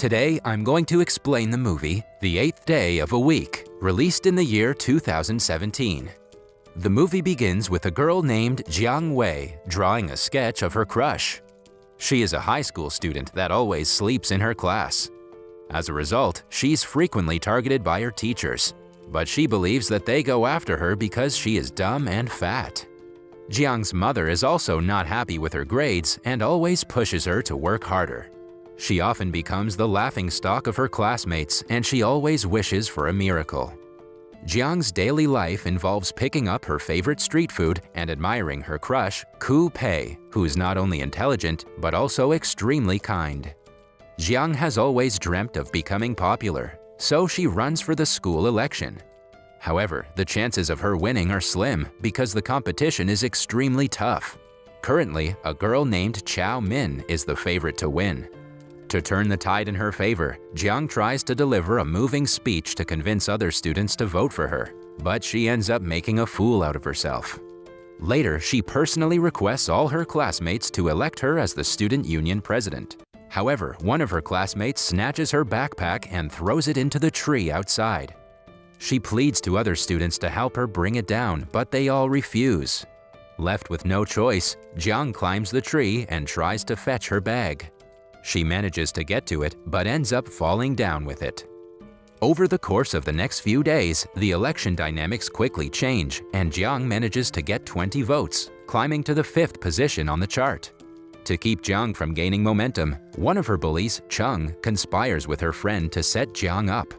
Today, I'm going to explain the movie The Eighth Day of a Week, released in the year 2017. The movie begins with a girl named Jiang Wei drawing a sketch of her crush. She is a high school student that always sleeps in her class. As a result, she's frequently targeted by her teachers, but she believes that they go after her because she is dumb and fat. Jiang's mother is also not happy with her grades and always pushes her to work harder. She often becomes the laughingstock of her classmates, and she always wishes for a miracle. Jiang's daily life involves picking up her favorite street food and admiring her crush, Ku Pei, who is not only intelligent but also extremely kind. Jiang has always dreamt of becoming popular, so she runs for the school election. However, the chances of her winning are slim because the competition is extremely tough. Currently, a girl named Chao Min is the favorite to win. To turn the tide in her favor, Jiang tries to deliver a moving speech to convince other students to vote for her, but she ends up making a fool out of herself. Later, she personally requests all her classmates to elect her as the student union president. However, one of her classmates snatches her backpack and throws it into the tree outside. She pleads to other students to help her bring it down, but they all refuse. Left with no choice, Jiang climbs the tree and tries to fetch her bag. She manages to get to it, but ends up falling down with it. Over the course of the next few days, the election dynamics quickly change, and Jiang manages to get 20 votes, climbing to the 5th position on the chart. To keep Jiang from gaining momentum, one of her bullies, Cheng, conspires with her friend to set Jiang up.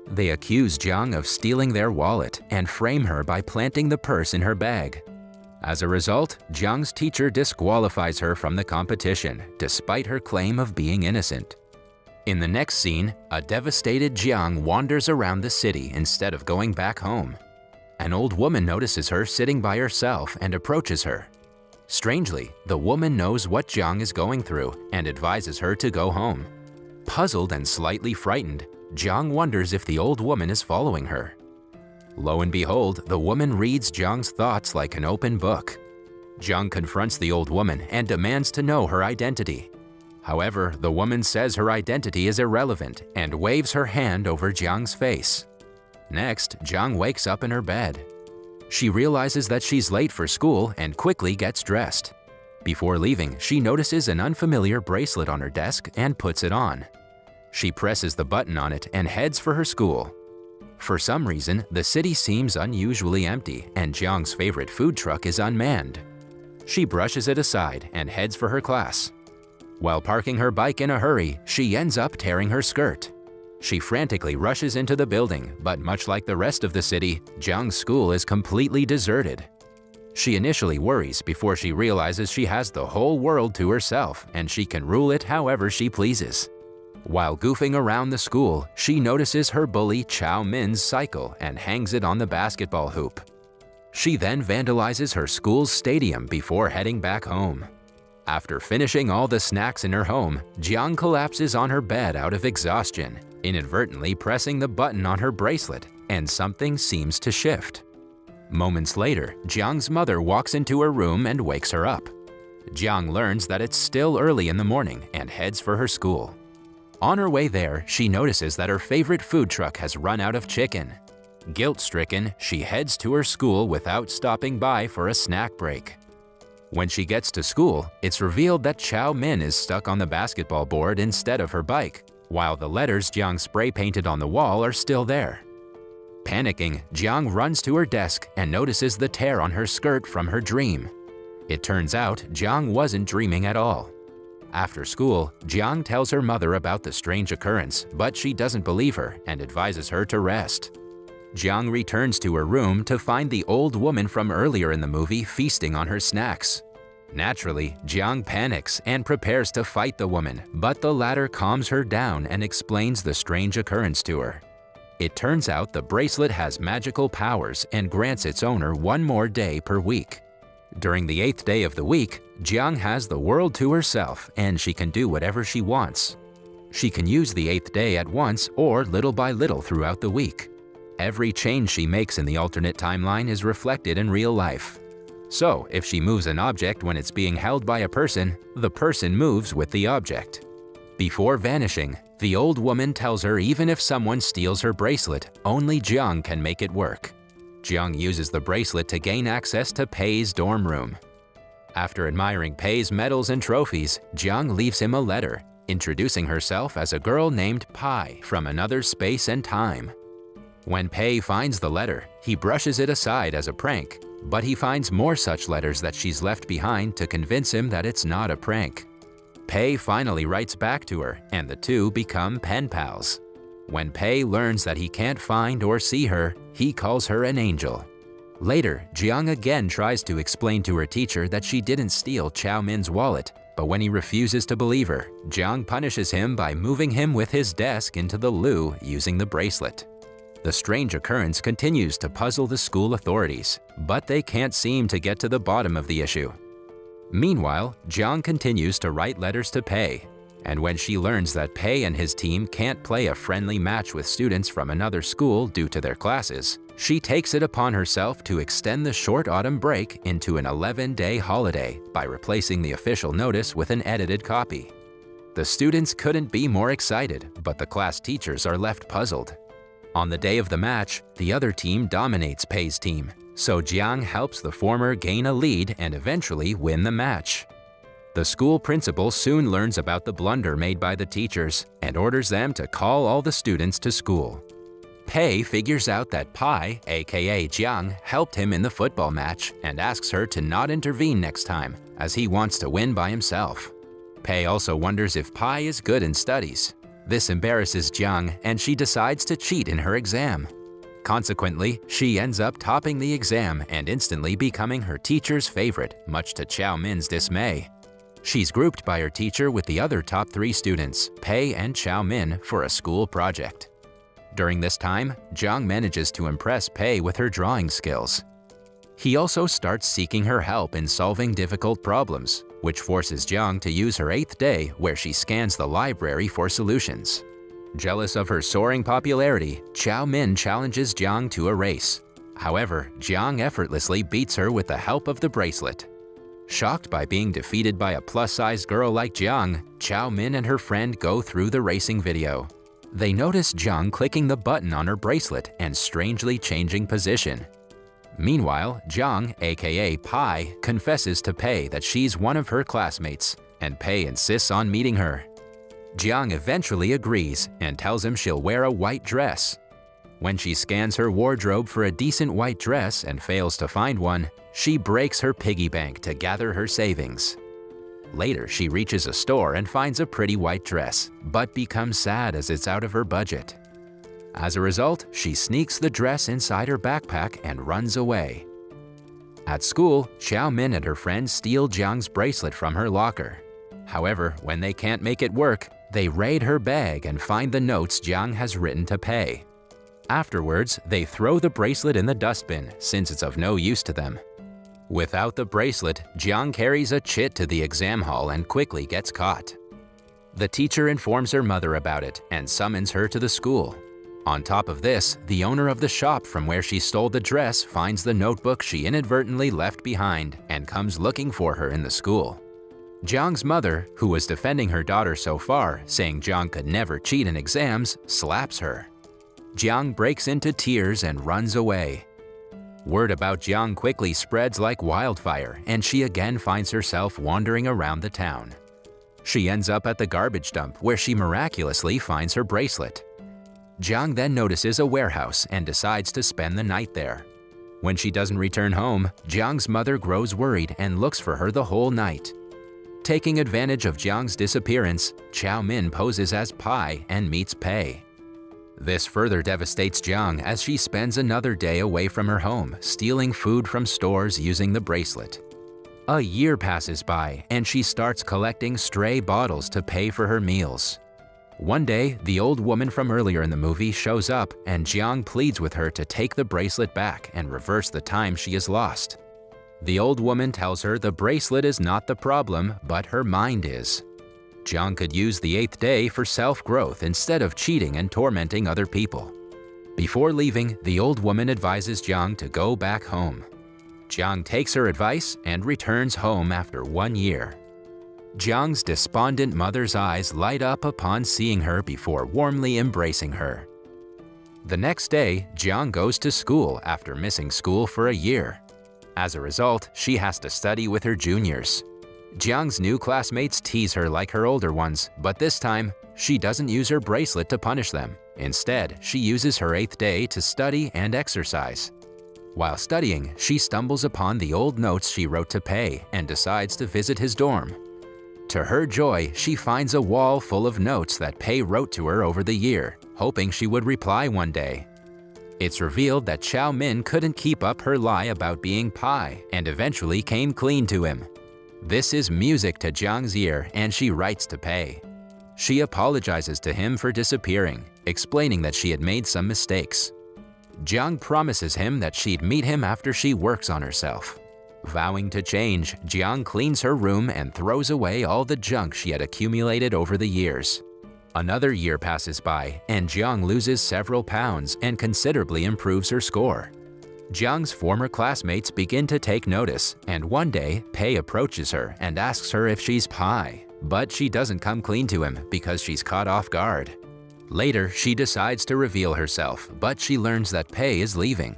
They accuse Jiang of stealing their wallet and frame her by planting the purse in her bag. As a result, Jiang's teacher disqualifies her from the competition, despite her claim of being innocent. In the next scene, a devastated Jiang wanders around the city instead of going back home. An old woman notices her sitting by herself and approaches her. Strangely, the woman knows what Jiang is going through and advises her to go home. Puzzled and slightly frightened, Jiang wonders if the old woman is following her. Lo and behold, the woman reads Jiang's thoughts like an open book. Jiang confronts the old woman and demands to know her identity. However, the woman says her identity is irrelevant and waves her hand over Jiang's face. Next, Jiang wakes up in her bed. She realizes that she's late for school and quickly gets dressed. Before leaving, she notices an unfamiliar bracelet on her desk and puts it on. She presses the button on it and heads for her school. For some reason, the city seems unusually empty, and Jiang's favorite food truck is unmanned. She brushes it aside and heads for her class. While parking her bike in a hurry, she ends up tearing her skirt. She frantically rushes into the building, but much like the rest of the city, Jiang's school is completely deserted. She initially worries before she realizes she has the whole world to herself and she can rule it however she pleases. While goofing around the school, she notices her bully Chao Min's cycle and hangs it on the basketball hoop. She then vandalizes her school's stadium before heading back home. After finishing all the snacks in her home, Jiang collapses on her bed out of exhaustion, inadvertently pressing the button on her bracelet, and something seems to shift. Moments later, Jiang's mother walks into her room and wakes her up. Jiang learns that it's still early in the morning and heads for her school. On her way there, she notices that her favorite food truck has run out of chicken. Guilt-stricken, she heads to her school without stopping by for a snack break. When she gets to school, it's revealed that Chao Min is stuck on the basketball board instead of her bike, while the letters Jiang spray painted on the wall are still there. Panicking, Jiang runs to her desk and notices the tear on her skirt from her dream. It turns out Jiang wasn't dreaming at all. After school, Jiang tells her mother about the strange occurrence, but she doesn't believe her and advises her to rest. Jiang returns to her room to find the old woman from earlier in the movie feasting on her snacks. Naturally, Jiang panics and prepares to fight the woman, but the latter calms her down and explains the strange occurrence to her. It turns out the bracelet has magical powers and grants its owner one more day per week. During the 8th day of the week, Jiang has the world to herself and she can do whatever she wants. She can use the 8th day at once or little by little throughout the week. Every change she makes in the alternate timeline is reflected in real life. So, if she moves an object when it's being held by a person, the person moves with the object. Before vanishing, The old woman tells her even if someone steals her bracelet, only Jiang can make it work. Jiang uses the bracelet to gain access to Pei's dorm room. After admiring Pei's medals and trophies, Jiang leaves him a letter, introducing herself as a girl named Pai from another space and time. When Pei finds the letter, he brushes it aside as a prank, but he finds more such letters that she's left behind to convince him that it's not a prank. Pei finally writes back to her, and the two become pen pals. When Pei learns that he can't find or see her, he calls her an angel. Later, Jiang again tries to explain to her teacher that she didn't steal Chow Min's wallet, but when he refuses to believe her, Jiang punishes him by moving him with his desk into the loo using the bracelet. The strange occurrence continues to puzzle the school authorities, but they can't seem to get to the bottom of the issue. Meanwhile, Jiang continues to write letters to Pei, and when she learns that Pei and his team can't play a friendly match with students from another school due to their classes, she takes it upon herself to extend the short autumn break into an 11-day holiday by replacing the official notice with an edited copy. The students couldn't be more excited, but the class teachers are left puzzled. On the day of the match, the other team dominates Pei's team, so Jiang helps the former gain a lead and eventually win the match. The school principal soon learns about the blunder made by the teachers and orders them to call all the students to school. Pei figures out that Pai, aka Jiang, helped him in the football match and asks her to not intervene next time, as he wants to win by himself. Pei also wonders if Pai is good in studies. This embarrasses Jiang, and she decides to cheat in her exam. Consequently, she ends up topping the exam and instantly becoming her teacher's favorite, much to Chow Min's dismay. She's grouped by her teacher with the other top 3 students, Pei and Chow Min, for a school project. During this time, Jiang manages to impress Pei with her drawing skills. He also starts seeking her help in solving difficult problems, which forces Jiang to use her 8th day where she scans the library for solutions. Jealous of her soaring popularity, Chow Min challenges Jiang to a race. However, Jiang effortlessly beats her with the help of the bracelet. Shocked by being defeated by a plus-sized girl like Jiang, Chow Min and her friend go through the racing video. They notice Jiang clicking the button on her bracelet and strangely changing position. Meanwhile, Jiang, aka Pai, confesses to Pei that she's one of her classmates, and Pei insists on meeting her. Jiang eventually agrees and tells him she'll wear a white dress. When she scans her wardrobe for a decent white dress and fails to find one, she breaks her piggy bank to gather her savings. Later, she reaches a store and finds a pretty white dress, but becomes sad as it's out of her budget. As a result, she sneaks the dress inside her backpack and runs away. At school, Chow Min and her friends steal Jiang's bracelet from her locker. However, when they can't make it work, they raid her bag and find the notes Jiang has written to Pei. Afterwards, they throw the bracelet in the dustbin since it's of no use to them. Without the bracelet, Jiang carries a chit to the exam hall and quickly gets caught. The teacher informs her mother about it and summons her to the school. On top of this, the owner of the shop from where she stole the dress finds the notebook she inadvertently left behind and comes looking for her in the school. Jiang's mother, who was defending her daughter so far, saying Jiang could never cheat in exams, slaps her. Jiang breaks into tears and runs away. Word about Jiang quickly spreads like wildfire, and she again finds herself wandering around the town. She ends up at the garbage dump where she miraculously finds her bracelet. Jiang then notices a warehouse and decides to spend the night there. When she doesn't return home, Jiang's mother grows worried and looks for her the whole night. Taking advantage of Jiang's disappearance, Chow Min poses as Pai and meets Pei. This further devastates Jiang as she spends another day away from her home, stealing food from stores using the bracelet. A year passes by, and she starts collecting stray bottles to pay for her meals. One day, the old woman from earlier in the movie shows up, and Jiang pleads with her to take the bracelet back and reverse the time she has lost. The old woman tells her the bracelet is not the problem, but her mind is. Jiang could use the 8th day for self-growth instead of cheating and tormenting other people. Before leaving, the old woman advises Jiang to go back home. Jiang takes her advice and returns home after 1 year. Jiang's despondent mother's eyes light up upon seeing her before warmly embracing her. The next day, Jiang goes to school after missing school for a year. As a result, she has to study with her juniors. Jiang's new classmates tease her like her older ones, but this time, she doesn't use her bracelet to punish them. Instead, she uses her 8th day to study and exercise. While studying, she stumbles upon the old notes she wrote to Pei and decides to visit his dorm. To her joy, she finds a wall full of notes that Pei wrote to her over the year, hoping she would reply one day. It's revealed that Xiao Min couldn't keep up her lie about being Pi and eventually came clean to him. This is music to Jiang's ear, and she writes to Pei. She apologizes to him for disappearing, explaining that she had made some mistakes. Jiang promises him that she'd meet him after she works on herself. Vowing to change, Jiang cleans her room and throws away all the junk she had accumulated over the years. Another year passes by, and Jiang loses several pounds and considerably improves her score. Jiang's former classmates begin to take notice, and one day, Pei approaches her and asks her if she's Pi, but she doesn't come clean to him because she's caught off guard. Later, she decides to reveal herself, but she learns that Pei is leaving.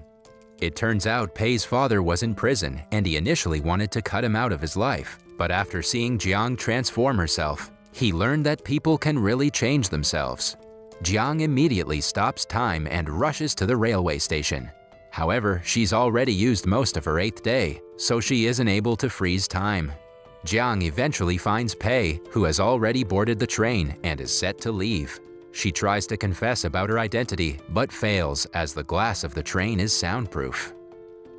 It turns out Pei's father was in prison, and he initially wanted to cut him out of his life, but after seeing Jiang transform herself, he learned that people can really change themselves. Jiang immediately stops time and rushes to the railway station. However, she's already used most of her 8th day, so she isn't able to freeze time. Jiang eventually finds Pei, who has already boarded the train and is set to leave. She tries to confess about her identity, but fails as the glass of the train is soundproof.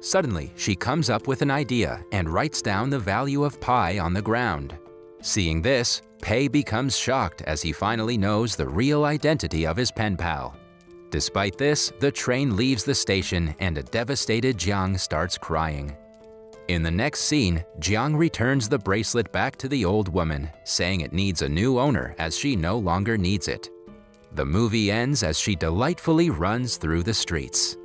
Suddenly, she comes up with an idea and writes down the value of Pi on the ground. Seeing this, Pei becomes shocked as he finally knows the real identity of his pen pal. Despite this, the train leaves the station and a devastated Jiang starts crying. In the next scene, Jiang returns the bracelet back to the old woman, saying it needs a new owner as she no longer needs it. The movie ends as she delightfully runs through the streets.